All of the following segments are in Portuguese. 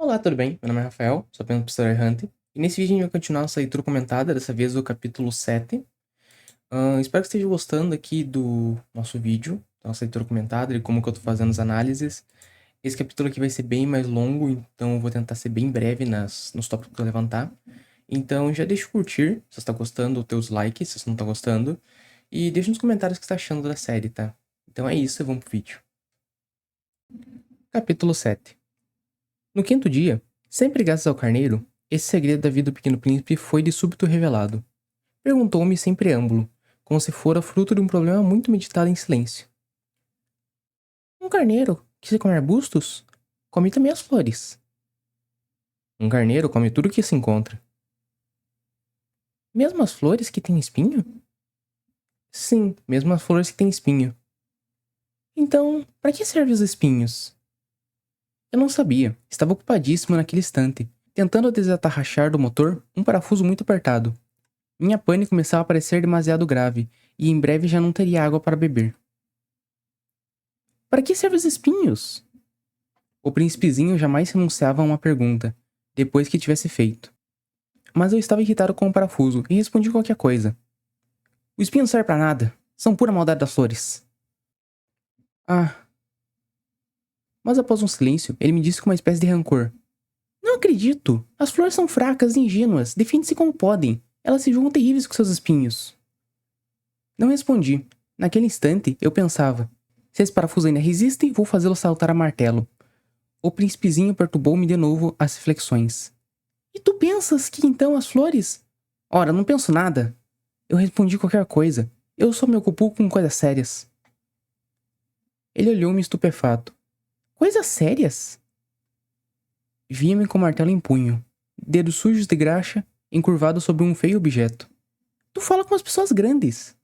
Olá, tudo bem? Meu nome é Rafael, sou apenas professor errante. E nesse vídeo a gente vai continuar nossa leitura comentada, dessa vez do capítulo 7. Espero que esteja gostando aqui do nosso vídeo, da nossa leitura comentada, e como que eu tô fazendo as análises. Esse capítulo aqui vai ser bem mais longo, então eu vou tentar ser bem breve nos tópicos que eu levantar. Então já deixa o curtir, se você está gostando, os teus likes, se você não está gostando. E deixa nos comentários o que você está achando da série, tá? Então é isso, vamos pro vídeo. Capítulo 7. No quinto dia, sempre graças ao carneiro, esse segredo da vida do pequeno príncipe foi de súbito revelado. Perguntou-me sem preâmbulo, como se fora fruto de um problema muito meditado em silêncio. Um carneiro, que se come arbustos, come também as flores. Um carneiro come tudo que se encontra. Mesmo as flores que têm espinho? Sim, mesmo as flores que têm espinho. Então, para que servem os espinhos? Eu não sabia, estava ocupadíssimo naquele instante, tentando desatarrachar do motor um parafuso muito apertado. Minha pane começava a parecer demasiado grave, e em breve já não teria água para beber. Para que servem os espinhos? O príncipezinho jamais renunciava a uma pergunta, depois que tivesse feito. Mas eu estava irritado com o parafuso e respondi qualquer coisa. O espinho não serve para nada. São pura maldade das flores. Ah. Mas após um silêncio, ele me disse com uma espécie de rancor. Não acredito. As flores são fracas e ingênuas. Definem-se como podem. Elas se julgam terríveis com seus espinhos. Não respondi. Naquele instante, eu pensava. Se esse parafuso ainda resiste, vou fazê-lo saltar a martelo. O príncipezinho perturbou-me de novo as reflexões. E tu pensas que então as flores? Ora, não penso nada. Eu respondi qualquer coisa. Eu só me ocupo com coisas sérias. Ele olhou-me estupefato. Coisas sérias? Via-me com o martelo em punho, dedos sujos de graxa, encurvados sobre um feio objeto. Tu fala com as pessoas grandes.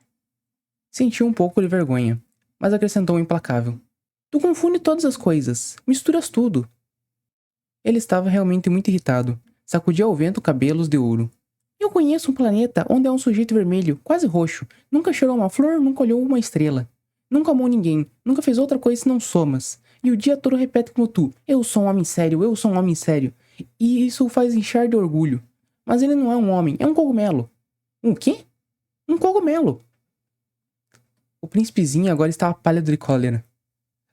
Senti um pouco de vergonha, mas acrescentou implacável. Tu confunde todas as coisas, misturas tudo. Ele estava realmente muito irritado. Sacudia ao vento cabelos de ouro. Eu conheço um planeta onde há um sujeito vermelho, quase roxo. Nunca cheirou uma flor, nunca olhou uma estrela. Nunca amou ninguém, nunca fez outra coisa senão somas. E o dia todo repete como tu, eu sou um homem sério, eu sou um homem sério. E isso o faz inchar de orgulho. Mas ele não é um homem, é um cogumelo. Um quê? Um cogumelo. O príncipezinho agora estava pálido de cólera.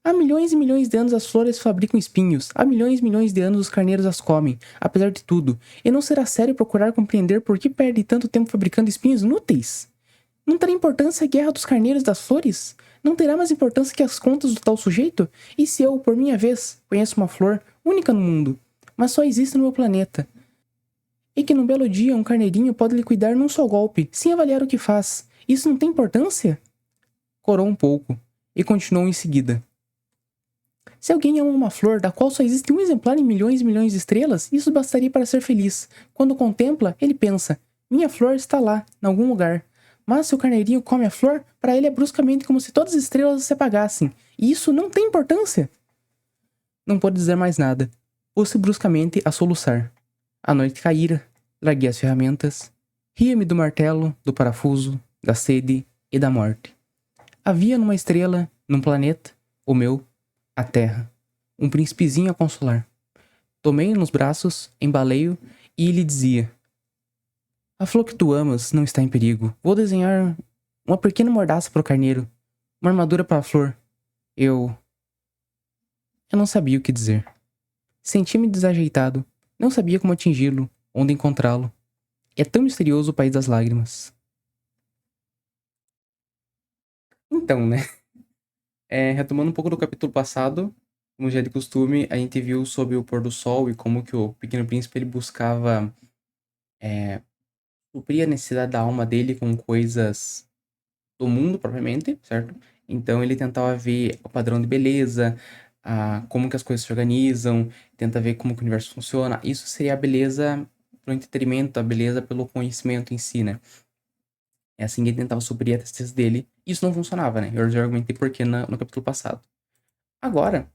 Há milhões e milhões de anos as flores fabricam espinhos. Há milhões e milhões de anos os carneiros as comem, apesar de tudo. E não será sério procurar compreender por que perde tanto tempo fabricando espinhos inúteis? Não terá importância a guerra dos carneiros das flores? Não terá mais importância que as contas do tal sujeito? E se eu, por minha vez, conheço uma flor, única no mundo, mas só existe no meu planeta? E que num belo dia um carneirinho pode liquidar num só golpe, sem avaliar o que faz. Isso não tem importância? Corou um pouco, e continuou em seguida. Se alguém ama uma flor da qual só existe um exemplar em milhões e milhões de estrelas, isso bastaria para ser feliz. Quando contempla, ele pensa, minha flor está lá, em algum lugar. Mas se o carneirinho come a flor, para ele é bruscamente como se todas as estrelas se apagassem. E isso não tem importância. Não pôde dizer mais nada. Pôs-se bruscamente a soluçar. A noite caíra, larguei as ferramentas, ria-me do martelo, do parafuso, da sede e da morte. Havia numa estrela, num planeta, o meu, a terra, um príncipezinho a consolar. Tomei-o nos braços, embalei-o e lhe dizia: a flor que tu amas não está em perigo. Vou desenhar uma pequena mordaça para o carneiro, uma armadura para a flor. Eu não sabia o que dizer. Senti-me desajeitado. Não sabia como atingi-lo, onde encontrá-lo. É tão misterioso o país das lágrimas. Então, né? Retomando um pouco do capítulo passado, como já é de costume, a gente viu sobre o pôr do sol e como que o Pequeno Príncipe ele buscava suprir a necessidade da alma dele com coisas do mundo propriamente, certo? Então ele tentava ver o padrão de beleza, como que as coisas se organizam, tenta ver como que o universo funciona. Isso seria a beleza pelo entretenimento, a beleza pelo conhecimento em si, né? É assim que ele tentava suprir a tristeza dele. Isso não funcionava, né? Eu já argumentei por quê no capítulo passado. Agora,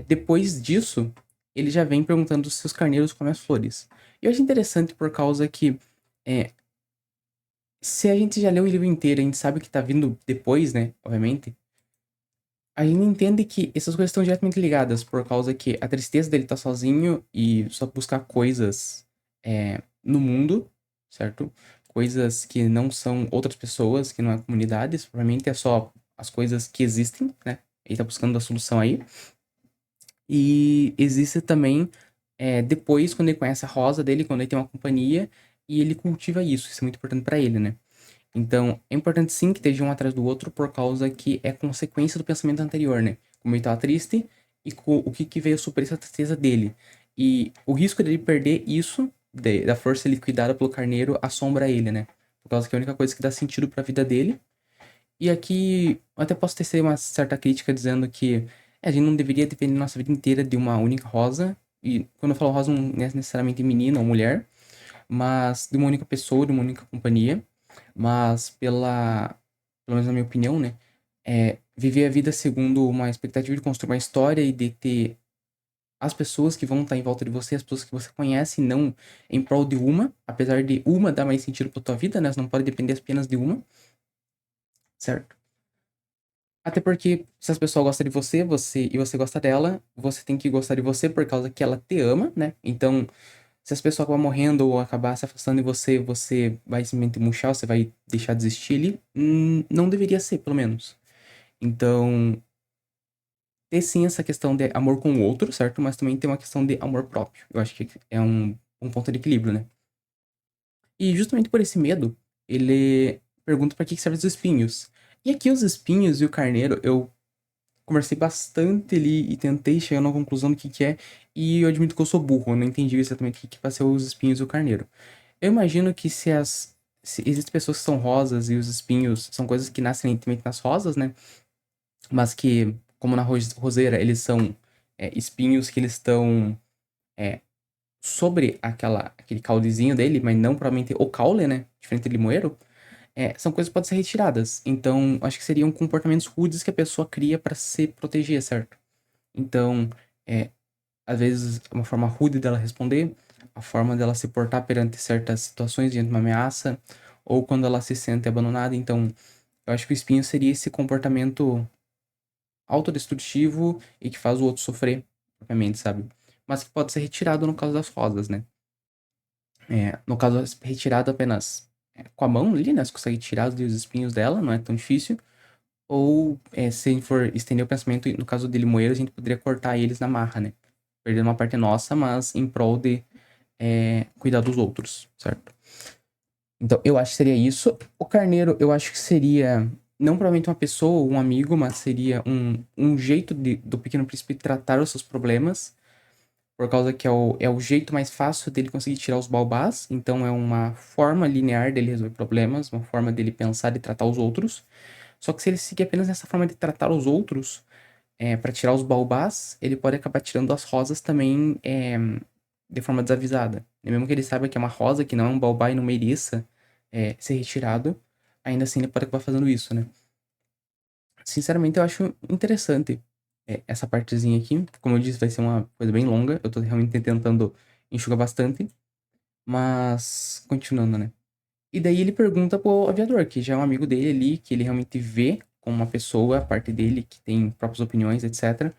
depois disso, ele já vem perguntando se os carneiros comem as flores. E eu acho interessante por causa que se a gente já leu o livro inteiro, a gente sabe o que tá vindo depois, né? Obviamente. A gente entende que essas coisas estão diretamente ligadas, por causa que a tristeza dele tá sozinho e só buscar coisas no mundo, certo? Coisas que não são outras pessoas, que não é comunidades, provavelmente é só as coisas que existem, né? Ele tá buscando a solução aí. E existe também, depois, quando ele conhece a Rosa dele, quando ele tem uma companhia, e ele cultiva isso. Isso é muito importante pra ele, né? Então, é importante sim que esteja um atrás do outro, por causa que é consequência do pensamento anterior, né? Como ele tava triste e o que veio suprir essa tristeza dele. E o risco dele perder isso, da força liquidada pelo carneiro, assombra ele, né? Por causa que é a única coisa que dá sentido pra vida dele. E aqui, eu até posso tecer uma certa crítica dizendo que a gente não deveria depender nossa vida inteira de uma única rosa. E quando eu falo rosa, não é necessariamente menina ou mulher, mas de uma única pessoa, de uma única companhia. Mas pelo menos na minha opinião, né? Viver a vida segundo uma expectativa de construir uma história e de ter as pessoas que vão estar em volta de você, as pessoas que você conhece, não em prol de uma, apesar de uma dar mais sentido pra tua vida, né? Você não pode depender apenas de uma, certo? Até porque se as pessoas gostam de você, e você gosta dela, você tem que gostar de você por causa que ela te ama, né? Então, se as pessoas acabar morrendo ou acabar se afastando de você, você vai simplesmente murchar, você vai deixar de existir ali. Não deveria ser, pelo menos. Então, ter sim essa questão de amor com o outro, certo? Mas também tem uma questão de amor próprio. Eu acho que é um ponto de equilíbrio, né? E justamente por esse medo, ele pergunta pra que servem os espinhos. E aqui os espinhos e o carneiro, eu conversei bastante ali e tentei chegar numa conclusão do que é, e eu admito que eu sou burro, eu não entendi exatamente o que vai ser os espinhos e o carneiro. Eu imagino que se existem pessoas que são rosas e os espinhos são coisas que nascem evidentemente nas rosas, né? Mas que, como na roseira, eles são espinhos que eles estão sobre aquele caulezinho dele, mas não provavelmente o caule, né? Diferente de limoeiro. São coisas que podem ser retiradas. Então, acho que seriam comportamentos rudes que a pessoa cria para se proteger, certo? Então, é, às vezes, uma forma rude dela responder, a forma dela se portar perante certas situações diante de uma ameaça, ou quando ela se sente abandonada. Então, eu acho que o espinho seria esse comportamento autodestrutivo e que faz o outro sofrer, propriamente, sabe? Mas que pode ser retirado no caso das rosas, né? No caso, retirado apenas com a mão ali, né? Você consegue tirar os espinhos dela, não é tão difícil. Ou, se a gente for estender o pensamento, no caso de limoeiro, a gente poderia cortar eles na marra, né? Perdendo uma parte nossa, mas em prol de cuidar dos outros, certo? Então, eu acho que seria isso. O carneiro, eu acho que seria, não provavelmente uma pessoa ou um amigo, mas seria um jeito do Pequeno Príncipe tratar os seus problemas, por causa que é o jeito mais fácil dele conseguir tirar os baobás. Então, é uma forma linear dele resolver problemas, uma forma dele pensar e tratar os outros. Só que se ele seguir apenas nessa forma de tratar os outros, para tirar os baobás, ele pode acabar tirando as rosas também de forma desavisada. E mesmo que ele saiba que é uma rosa, que não é um baobá e não mereça ser retirado, ainda assim ele pode acabar fazendo isso, né? Sinceramente, eu acho interessante essa partezinha aqui. Como eu disse, vai ser uma coisa bem longa. Eu tô realmente tentando enxugar bastante. Mas, continuando, né? E daí ele pergunta pro aviador, que já é um amigo dele ali, que ele realmente vê como uma pessoa, a parte dele, que tem próprias opiniões, etc.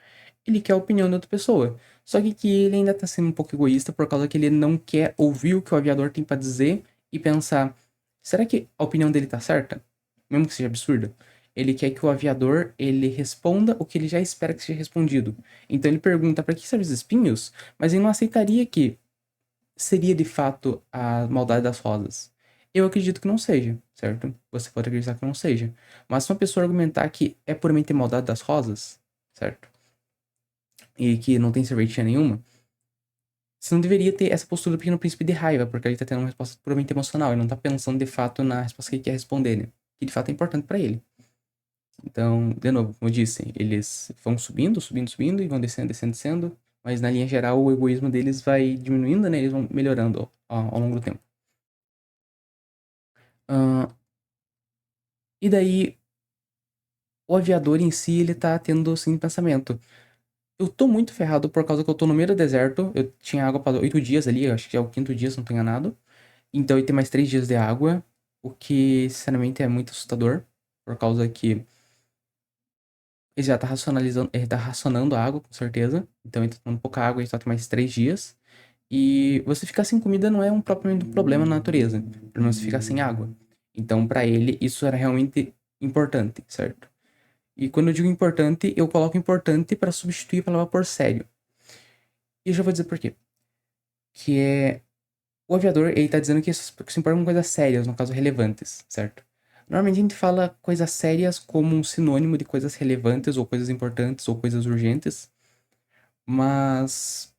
Ele quer a opinião da outra pessoa. Só que ele ainda tá sendo um pouco egoísta por causa que ele não quer ouvir o que o aviador tem pra dizer e pensar, será que a opinião dele tá certa? Mesmo que seja absurda. Ele quer que o aviador, ele responda o que ele já espera que seja respondido. Então ele pergunta pra que servem os espinhos, mas ele não aceitaria que seria de fato a maldade das rosas? Eu acredito que não seja, certo? Você pode acreditar que não seja. Mas se uma pessoa argumentar que é puramente maldade das rosas, certo? E que não tem serventia nenhuma, você não deveria ter essa postura do Pequeno Príncipe de raiva, porque ele tá tendo uma resposta puramente emocional, ele não tá pensando de fato na resposta que ele quer responder, né? Que de fato é importante pra ele. Então, de novo, como eu disse, eles vão subindo, subindo, subindo e vão descendo, descendo, descendo, mas na linha geral o egoísmo deles vai diminuindo, né? Eles vão melhorando ao longo do tempo. Ah, e daí, o aviador em si, ele tá tendo, assim, pensamento. Eu tô muito ferrado por causa que eu tô no meio do deserto. Eu tinha água para 8 dias ali, acho que é o quinto dia, se não tô enganado. Então, eu tenho mais 3 dias de água, o que, sinceramente, é muito assustador. Por causa que Ele já tá racionalizando, ele tá racionando a água, com certeza. Então ele tá tomando pouca água, ele só tem mais 3 dias. E você ficar sem comida não é propriamente um problema na natureza. Pelo menos você ficar sem água. Então, pra ele, isso era realmente importante, certo? E quando eu digo importante, eu coloco importante pra substituir a palavra por sério. E eu já vou dizer por quê. Que é. O aviador, ele tá dizendo que isso se importa com coisas sérias, no caso relevantes, certo? Normalmente a gente fala coisas sérias como um sinônimo de coisas relevantes, ou coisas importantes, ou coisas urgentes. Mas,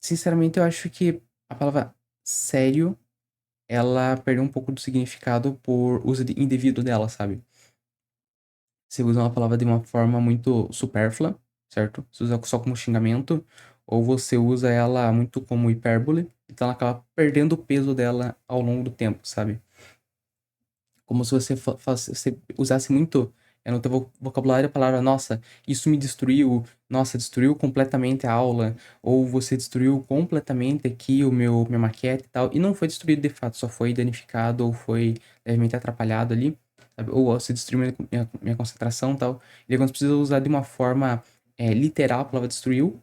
sinceramente, eu acho que a palavra sério, ela perdeu um pouco do significado por uso indevido dela, sabe? Você usa uma palavra de uma forma muito supérflua, certo? Você usa só como xingamento, ou você usa ela muito como hipérbole, então ela acaba perdendo o peso dela ao longo do tempo, sabe? Como se você usasse muito no teu vocabulário a palavra, nossa, isso me destruiu, nossa, destruiu completamente a aula, ou você destruiu completamente aqui minha maquete e tal, e não foi destruído de fato, só foi danificado ou foi levemente atrapalhado ali, sabe? Ou você destruiu minha concentração e tal. E aí, quando você precisa usar de uma forma literal a palavra destruiu,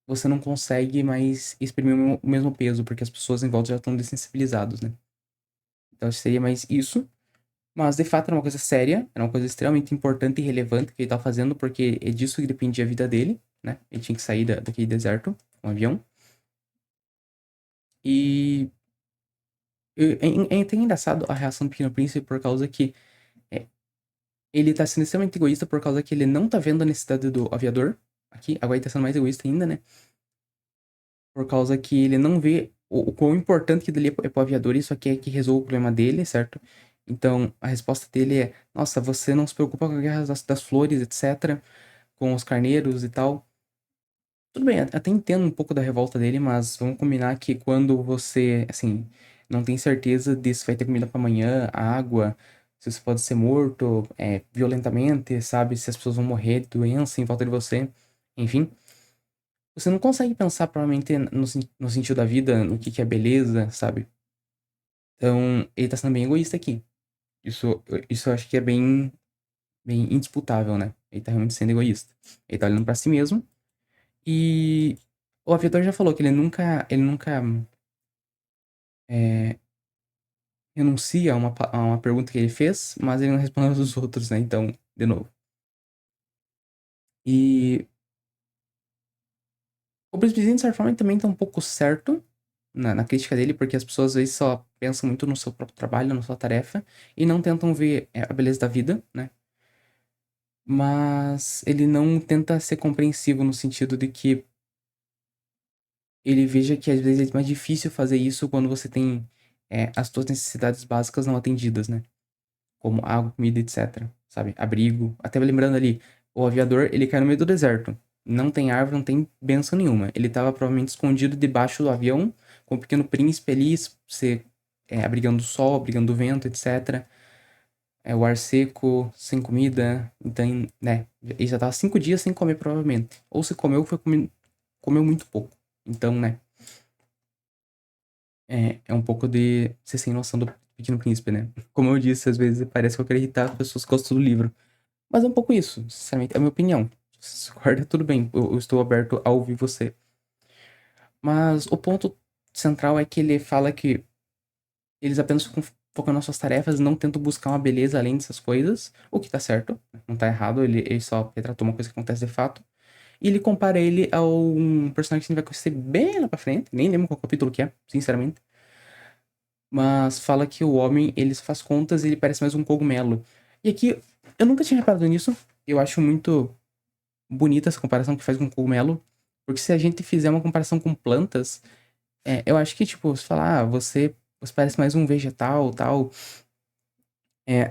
você não consegue mais exprimir o mesmo peso, porque as pessoas em volta já estão dessensibilizadas, né? Então seria mais isso. Mas de fato era uma coisa séria, era uma coisa extremamente importante e relevante que ele estava fazendo, porque é disso que dependia a vida dele, né? Ele tinha que sair daquele deserto com um avião. E é até engraçado a reação do Pequeno Príncipe por causa que é, ele tá sendo extremamente egoísta por causa que ele não tá vendo a necessidade do aviador aqui. Agora ele tá sendo mais egoísta ainda, né? Por causa que ele não vê o quão importante que dele é pro aviador, isso aqui é que resolve o problema dele, certo? Então, a resposta dele é: nossa, você não se preocupa com a guerra das flores, etc., com os carneiros e tal. Tudo bem, até entendo um pouco da revolta dele, mas vamos combinar que quando você, assim, não tem certeza de se vai ter comida pra amanhã, água, se você pode ser morto, violentamente, sabe? Se as pessoas vão morrer de doença em volta de você, enfim. Você não consegue pensar provavelmente no sentido da vida, no que é beleza, sabe? Então, ele tá sendo bem egoísta aqui. Isso eu acho que é bem indisputável, né? Ele tá realmente sendo egoísta. Ele tá olhando pra si mesmo. E o aviador já falou que ele nunca é, renuncia a uma pergunta que ele fez, mas ele não respondeu aos outros, né? Então, de novo. E o presidente, de certa forma, ele também tá um pouco certo na crítica dele, porque as pessoas às vezes só pensam muito no seu próprio trabalho, na sua tarefa, e não tentam ver a beleza da vida, né? Mas ele não tenta ser compreensivo no sentido de que ele veja que às vezes é mais difícil fazer isso quando você tem as suas necessidades básicas não atendidas, né? Como água, comida, etc. Sabe? Abrigo. Até lembrando ali, o aviador, ele cai no meio do deserto. Não tem árvore, não tem benção nenhuma. Ele tava provavelmente escondido debaixo do avião, com o pequeno príncipe ali, se, abrigando o sol, abrigando o vento, etc. O ar seco, sem comida. Então, né? Ele já tava 5 dias sem comer, provavelmente. Ou se comeu, comeu muito pouco. Então, né? É um pouco de ser sem noção do Pequeno Príncipe, né? Como eu disse, às vezes parece que eu quero irritar as pessoas que gostam do livro. Mas é um pouco isso, sinceramente, é a minha opinião. Se discorda, tudo bem, eu estou aberto a ouvir você. Mas o ponto central é que ele fala que eles apenas focam nas suas tarefas e não tentam buscar uma beleza além dessas coisas, o que tá certo, não tá errado, ele só retratou uma coisa que acontece de fato. E ele compara ele a um personagem que a gente vai conhecer bem lá pra frente, nem lembro qual capítulo que é, sinceramente. Mas fala que o homem, ele só faz contas e ele parece mais um cogumelo. E aqui, eu nunca tinha reparado nisso. Eu acho muito bonita essa comparação que faz com cogumelo. Porque se a gente fizer uma comparação com plantas, eu acho que, tipo, você fala, você parece mais um vegetal, tal.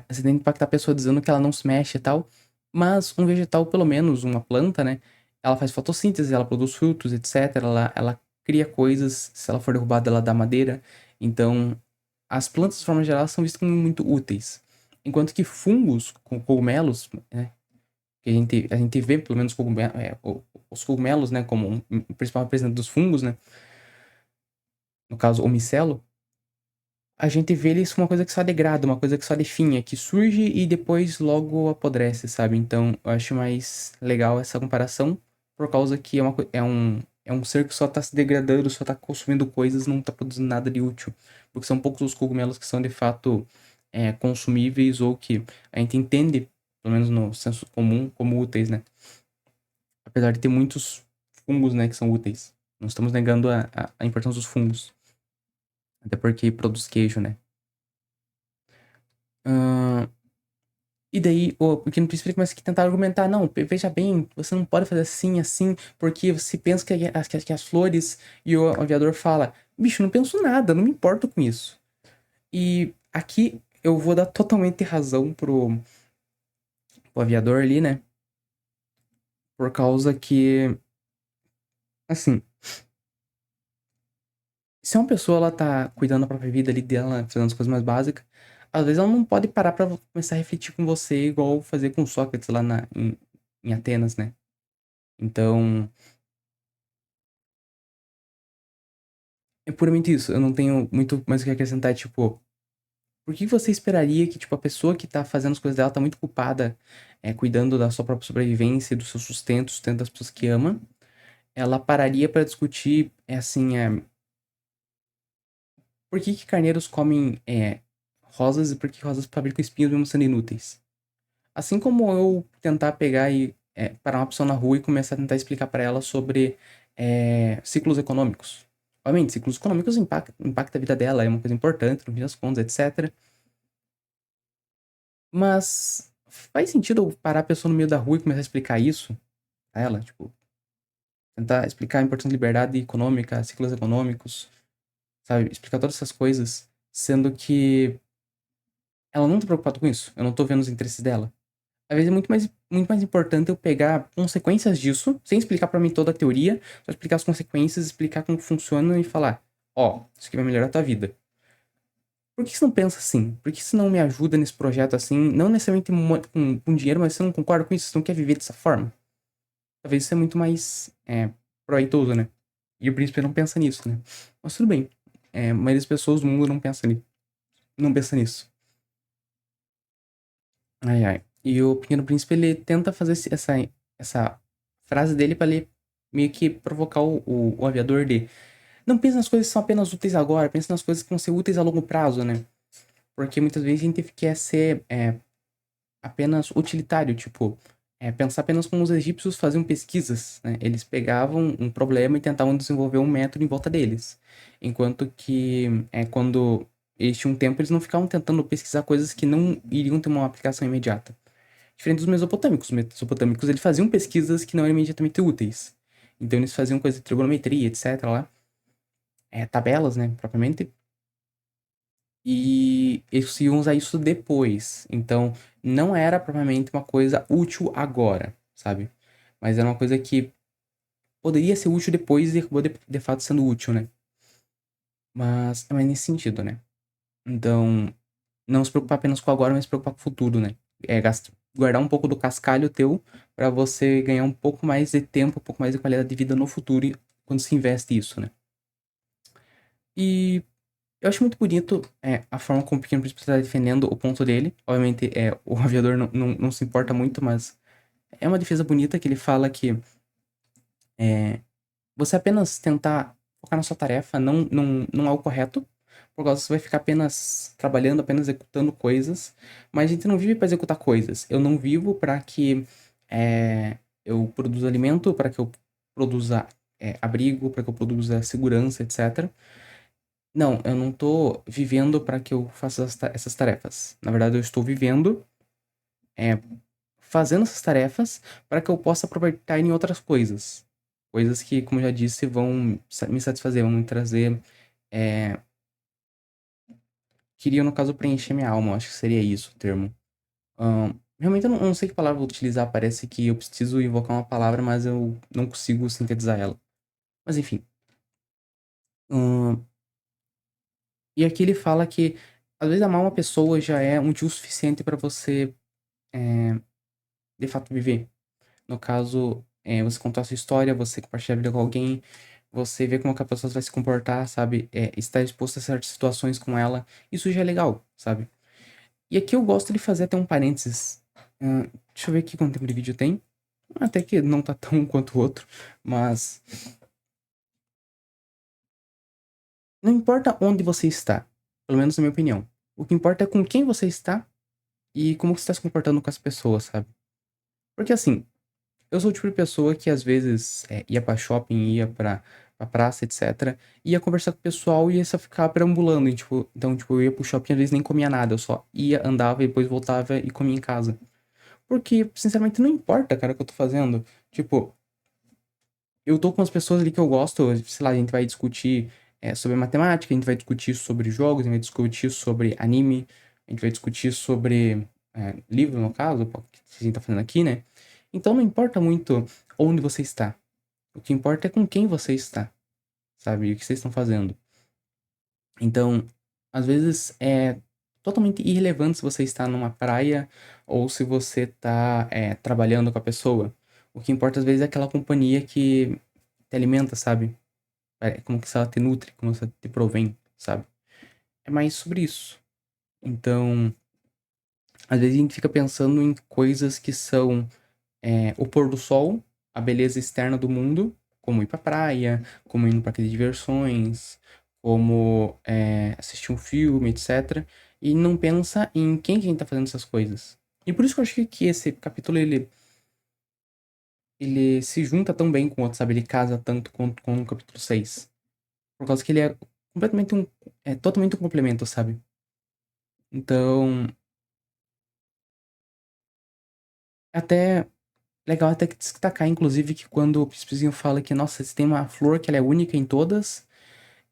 Você tem que impactar a pessoa dizendo que ela não se mexe e tal. Mas um vegetal, pelo menos, uma planta, né? Ela faz fotossíntese, ela produz frutos, etc. Ela cria coisas. Se ela for derrubada, ela dá madeira. Então, as plantas, de forma geral, são vistas como muito úteis. Enquanto que fungos, com cogumelos, né, que a gente vê, pelo menos, os cogumelos, né, como o principal representante dos fungos, né, no caso, o micelo, a gente vê eles como uma coisa que só degrada, uma coisa que só definha, que surge e depois logo apodrece, sabe? Então, eu acho mais legal essa comparação, por causa que é um ser que só tá se degradando, só tá consumindo coisas, não tá produzindo nada de útil. Porque são poucos os cogumelos que são de fato consumíveis ou que a gente entende, pelo menos no senso comum, como úteis, né? Apesar de ter muitos fungos, né, que são úteis. Não estamos negando a importância dos fungos. Até porque produz queijo, né? Ahn, e daí o Pequeno Príncipe ele começa a tentar argumentar, não, veja bem, você não pode fazer assim, assim, porque você pensa que as flores e o aviador fala, bicho, não penso nada, não me importo com isso. E aqui eu vou dar totalmente razão pro aviador ali, né? Por causa que, assim, se uma pessoa ela tá cuidando da própria vida ali dela, fazendo as coisas mais básicas, às vezes ela não pode parar pra começar a refletir com você, igual fazer com Sócrates lá em Atenas, né? Então, é puramente isso. Eu não tenho muito mais o que acrescentar. Tipo, por que você esperaria que, tipo, a pessoa que tá fazendo as coisas dela tá muito ocupada, cuidando da sua própria sobrevivência, do seu sustento, sustento das pessoas que ama, ela pararia pra discutir, por que que carneiros comem, rosas e por que rosas fabricam espinhos mesmo sendo inúteis? Assim como eu tentar pegar e parar uma pessoa na rua e começar a tentar explicar pra ela sobre ciclos econômicos. Obviamente, ciclos econômicos impacta a vida dela, é uma coisa importante, no fim das contas, etc. Mas faz sentido eu parar a pessoa no meio da rua e começar a explicar isso a ela? Tipo, tentar explicar a importância da liberdade econômica, ciclos econômicos, sabe? Explicar todas essas coisas, sendo que ela não tá preocupada com isso. Eu não tô vendo os interesses dela. Às vezes é muito mais importante eu pegar consequências disso, sem explicar pra mim toda a teoria, só explicar as consequências, explicar como funciona e falar, ó, isso aqui vai melhorar a tua vida. Por que você não pensa assim? Por que você não me ajuda nesse projeto assim? Não necessariamente com dinheiro, mas você não concorda com isso? Você não quer viver dessa forma? Talvez isso é muito mais proveitoso, né? E o príncipe não pensa nisso, né? Mas tudo bem. Mas as pessoas do mundo não pensa nisso. Ai, ai. E o Pequeno Príncipe, ele tenta fazer essa frase dele pra ele meio que provocar o aviador de não pense nas coisas que são apenas úteis agora, pense nas coisas que vão ser úteis a longo prazo, né? Porque muitas vezes a gente quer ser apenas utilitário, tipo, pensar apenas como os egípcios faziam pesquisas, né? Eles pegavam um problema e tentavam desenvolver um método em volta deles. Enquanto que, quando eles tinham tempo, eles não ficavam tentando pesquisar coisas que não iriam ter uma aplicação imediata. Diferente dos mesopotâmicos. Os mesopotâmicos, eles faziam pesquisas que não eram imediatamente úteis. Então, eles faziam coisas de trigonometria, etc. lá. Tabelas, né, propriamente. E eles iam usar isso depois. Então, não era propriamente uma coisa útil agora, sabe? Mas era uma coisa que poderia ser útil depois e acabou de fato sendo útil, né? Mas é mais nesse sentido, né? Então, não se preocupar apenas com o agora, mas se preocupar com o futuro, né? Guardar um pouco do cascalho teu pra você ganhar um pouco mais de tempo, um pouco mais de qualidade de vida no futuro quando se investe isso, né? E eu acho muito bonito a forma como o Pequeno Príncipe está defendendo o ponto dele. Obviamente, o aviador não se importa muito, mas é uma defesa bonita que ele fala que você apenas tentar focar na sua tarefa não é o correto, por causa que você vai ficar apenas trabalhando, apenas executando coisas, mas a gente não vive para executar coisas. Eu não vivo para que eu produza alimento, para que eu produza abrigo, para que eu produza segurança, etc. Não, eu não tô vivendo para que eu faça essas tarefas. Na verdade, eu estou vivendo, é, fazendo essas tarefas para que eu possa aproveitar em outras coisas. Coisas que, como eu já disse, vão me satisfazer, vão me trazer. É, queria, no caso, preencher minha alma. Eu acho que seria isso o termo. Realmente eu não sei que palavra eu vou utilizar. Parece que eu preciso invocar uma palavra, mas eu não consigo sintetizar ela. Mas enfim. Ahn, e aqui ele fala que às vezes amar uma pessoa já é um motivo suficiente para você de fato viver. No caso, você contar a sua história, você compartilhar a vida com alguém, você vê como que a pessoa vai se comportar, sabe? Estar exposto a certas situações com ela, isso já é legal, sabe? E aqui eu gosto de fazer até um parênteses. Deixa eu ver aqui quanto tempo de vídeo tem. Até que não tá tão quanto o outro, mas não importa onde você está, pelo menos na minha opinião. O que importa é com quem você está e como você está se comportando com as pessoas, sabe? Porque assim, eu sou o tipo de pessoa que às vezes ia pra shopping, ia pra praça, etc. Ia conversar com o pessoal e ia só ficar perambulando. E, tipo, então, tipo, eu ia pro shopping e às vezes nem comia nada. Eu só ia, andava e depois voltava e comia em casa. Porque, sinceramente, não importa, cara, o que eu tô fazendo. Tipo, eu tô com as pessoas ali que eu gosto, sei lá, a gente vai discutir sobre matemática, a gente vai discutir sobre jogos, a gente vai discutir sobre anime, a gente vai discutir sobre livro, no caso, o que a gente tá fazendo aqui, né? Então não importa muito onde você está. O que importa é com quem você está, sabe? E o que vocês estão fazendo. Então, às vezes é totalmente irrelevante se você está numa praia ou se você está trabalhando com a pessoa. O que importa às vezes é aquela companhia que te alimenta, sabe? É como que se ela te nutre, como se ela te provém, sabe? É mais sobre isso. Então, às vezes a gente fica pensando em coisas que são o pôr do sol, a beleza externa do mundo, como ir pra praia, como ir no parque de diversões, como assistir um filme, etc. E não pensa em quem que a gente tá fazendo essas coisas. E por isso que eu acho que esse capítulo, ele se junta tão bem com o outro, sabe? Ele casa tanto com o capítulo 6. Por causa que ele é completamente totalmente um complemento, sabe? Então, é até legal até que destacar, inclusive, que quando o Pispizinho fala que, nossa, se tem uma flor que ela é única em todas,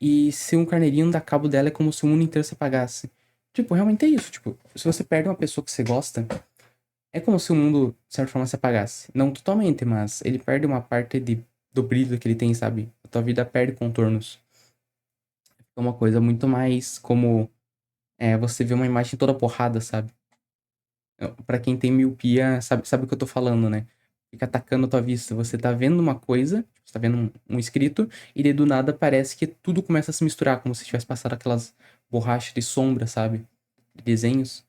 e se um carneirinho dar cabo dela é como se o mundo inteiro se apagasse. Tipo, realmente é isso. Tipo, se você perde uma pessoa que você gosta, é como se o mundo, de certa forma, se apagasse. Não totalmente, mas ele perde uma parte do brilho que ele tem, sabe? A tua vida perde contornos. É uma coisa muito mais como você vê uma imagem toda porrada, sabe? Pra quem tem miopia, sabe o que eu tô falando, né? Fica atacando a tua vista. Você tá vendo uma coisa, você tá vendo um escrito, e daí do nada parece que tudo começa a se misturar, como se tivesse passado aquelas borrachas de sombra, sabe? De desenhos.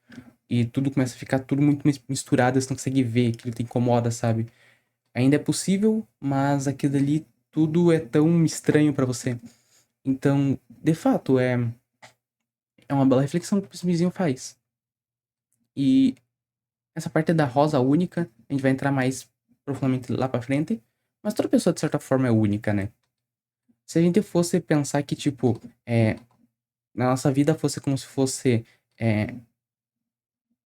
E tudo começa a ficar tudo muito misturado, você não consegue ver, aquilo te incomoda, sabe? Ainda é possível, mas aquilo ali tudo é tão estranho pra você. Então, de fato, é uma bela reflexão que o pessoalzinho faz. E essa parte da rosa única, a gente vai entrar mais profundamente lá pra frente. Mas toda pessoa, de certa forma, é única, né? Se a gente fosse pensar que, tipo, na nossa vida fosse como se fosse é,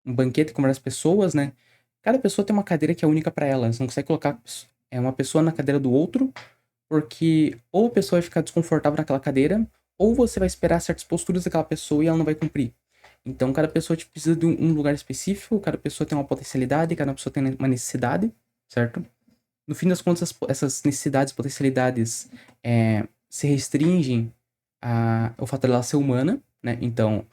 um banquete com várias pessoas, né? Cada pessoa tem uma cadeira que é única pra ela. Você não consegue colocar uma pessoa na cadeira do outro, porque ou a pessoa vai ficar desconfortável naquela cadeira, ou você vai esperar certas posturas daquela pessoa e ela não vai cumprir. Então, cada pessoa tipo, precisa de um lugar específico, cada pessoa tem uma potencialidade, cada pessoa tem uma necessidade, certo? No fim das contas, essas necessidades, potencialidades se restringem ao fato dela ser humana, né? Então,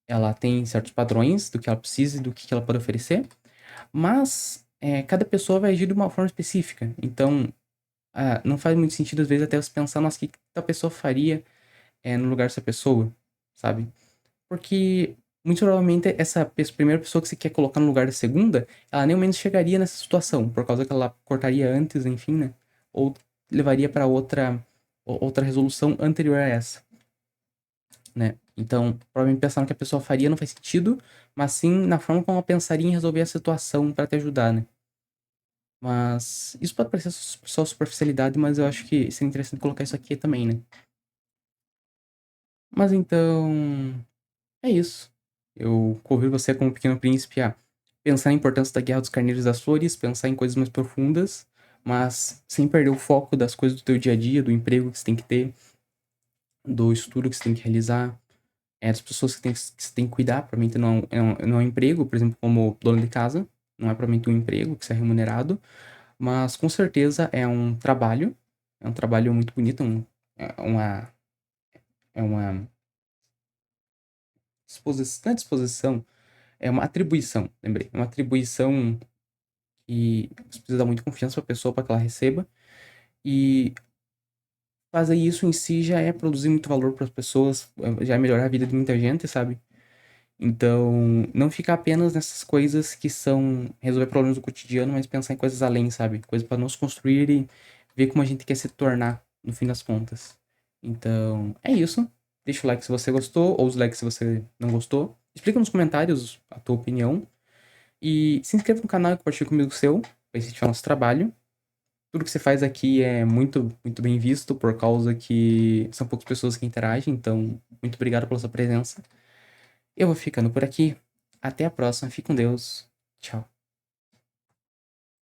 ela tem certos padrões do que ela precisa e do que ela pode oferecer, mas cada pessoa vai agir de uma forma específica. Então, não faz muito sentido, às vezes, até você pensar, nossa, o que a pessoa faria no lugar dessa pessoa, sabe? Porque, muito provavelmente, essa primeira pessoa que você quer colocar no lugar da segunda, ela nem ao menos chegaria nessa situação, por causa que ela cortaria antes, enfim, né? Ou levaria para outra resolução anterior a essa, né? Então, provavelmente pensar no que a pessoa faria não faz sentido, mas sim na forma como ela pensaria em resolver a situação para te ajudar, né? Mas isso pode parecer só superficialidade, mas eu acho que seria interessante colocar isso aqui também, né? Mas então, é isso. Eu convido você como pequeno príncipe a pensar na importância da Guerra dos Carneiros e das Flores, pensar em coisas mais profundas, mas sem perder o foco das coisas do teu dia a dia, do emprego que você tem que ter, do estudo que você tem que realizar, das pessoas que você tem que cuidar. Provavelmente não é um emprego, por exemplo, como dono de casa, não é provavelmente um emprego que você é remunerado, mas com certeza é um trabalho muito bonito, é uma disposição, não é disposição, é uma atribuição, lembrei, é uma atribuição que você precisa dar muita confiança pra pessoa para que ela receba, e fazer isso em si já é produzir muito valor para as pessoas, já é melhorar a vida de muita gente, sabe? Então, não ficar apenas nessas coisas que são resolver problemas do cotidiano, mas pensar em coisas além, sabe? Coisas para nos construir e ver como a gente quer se tornar no fim das contas. Então, é isso. Deixa o like se você gostou, ou os likes se você não gostou. Explica nos comentários a tua opinião. E se inscreva no canal e compartilhe comigo o seu, para incentivar nosso trabalho. Tudo que você faz aqui é muito bem visto, por causa que são poucas pessoas que interagem, então, muito obrigado pela sua presença. Eu vou ficando por aqui. Até a próxima. Fique com Deus. Tchau.